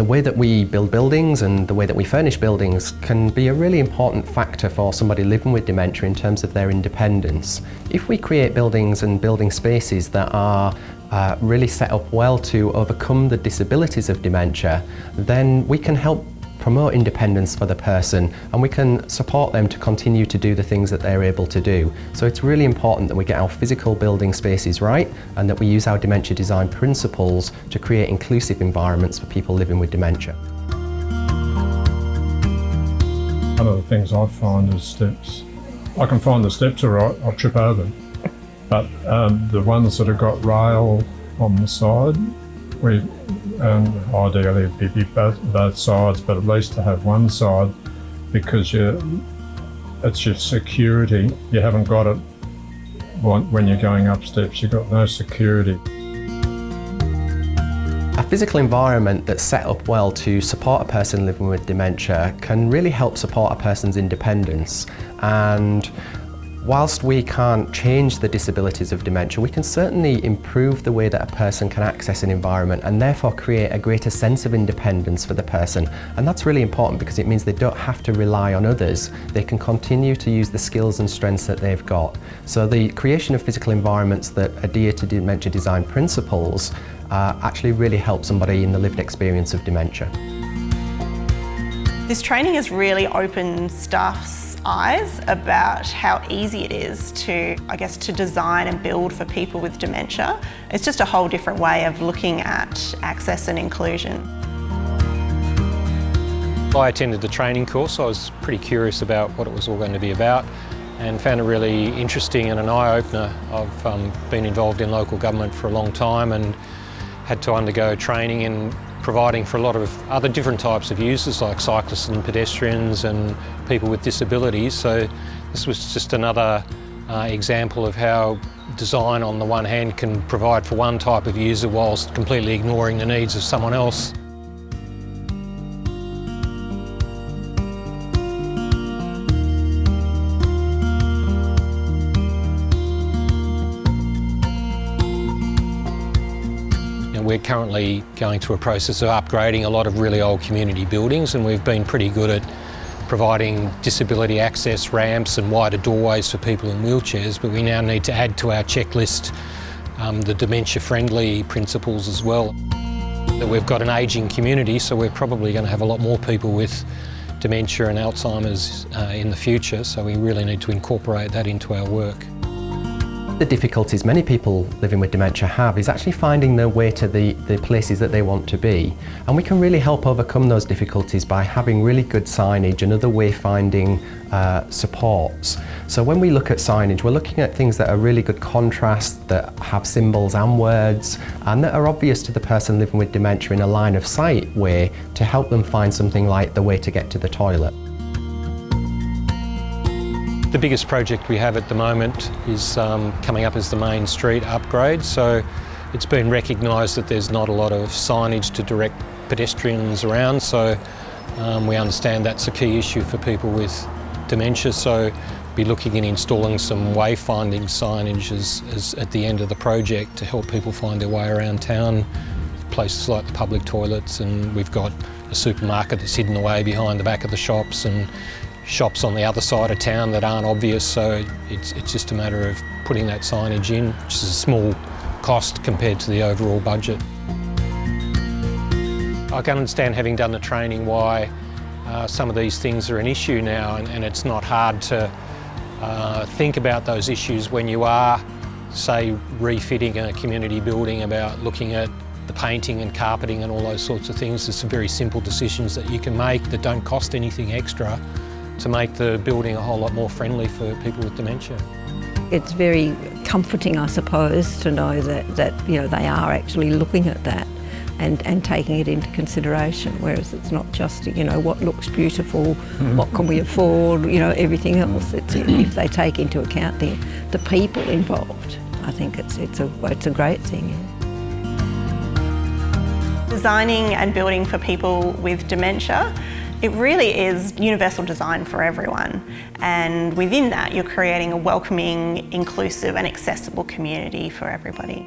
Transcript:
The way that we build buildings and the way that we furnish buildings can be a really important factor for somebody living with dementia in terms of their independence. If we create buildings and building spaces that are really set up well to overcome the disabilities of dementia, then we can help promote independence for the person, and we can support them to continue to do the things that they're able to do. So it's really important that we get our physical building spaces right and that we use our dementia design principles to create inclusive environments for people living with dementia. One of the things I find is steps. I can find the steps are right, I'll trip over them. But the ones that have got rail on the side, ideally it'd be both sides, but at least to have one side, because it's your security. You haven't got it when you're going up steps, you've got no security. A physical environment that's set up well to support a person living with dementia can really help support a person's independence. And whilst we can't change the disabilities of dementia, we can certainly improve the way that a person can access an environment and therefore create a greater sense of independence for the person. And that's really important because it means they don't have to rely on others. They can continue to use the skills and strengths that they've got. So the creation of physical environments that adhere to dementia design principles actually really help somebody in the lived experience of dementia. This training has really opened staff's eyes about how easy it is to design and build for people with dementia. It's just a whole different way of looking at access and inclusion. I attended the training course. I was pretty curious about what it was all going to be about and found it really interesting and an eye-opener. I've been involved in local government for a long time and had to undergo training in providing for a lot of other different types of users like cyclists and pedestrians and people with disabilities. So this was just another example of how design on the one hand can provide for one type of user whilst completely ignoring the needs of someone else. We're currently going through a process of upgrading a lot of really old community buildings, and we've been pretty good at providing disability access ramps and wider doorways for people in wheelchairs, but we now need to add to our checklist the dementia friendly principles as well. We've got an ageing community, so we're probably going to have a lot more people with dementia and Alzheimer's in the future, so we really need to incorporate that into our work. The difficulties many people living with dementia have is actually finding their way to the places that they want to be. And we can really help overcome those difficulties by having really good signage and other wayfinding supports. So when we look at signage, we're looking at things that are really good contrast, that have symbols and words, and that are obvious to the person living with dementia in a line of sight way to help them find something like the way to get to the toilet. The biggest project we have at the moment is coming up as the main street upgrade. So it's been recognised that there's not a lot of signage to direct pedestrians around. So we understand that's a key issue for people with dementia. So be looking at installing some wayfinding signage as at the end of the project to help people find their way around town. Places like the public toilets, and we've got a supermarket that's hidden away behind the back of the shops, and shops on the other side of town that aren't obvious, so it's just a matter of putting that signage in, which is a small cost compared to the overall budget. I can understand, having done the training, why some of these things are an issue now, and it's not hard to think about those issues when you are, say, refitting a community building, about looking at the painting and carpeting and all those sorts of things. There's some very simple decisions that you can make that don't cost anything extra to make the building a whole lot more friendly for people with dementia. It's very comforting, I suppose, to know that they are actually looking at that and taking it into consideration, whereas it's not just what looks beautiful, what can we afford, everything else. If they take into account the people involved, I think it's a great thing. Designing and building for people with dementia, it really is universal design for everyone, and within that you're creating a welcoming, inclusive and accessible community for everybody.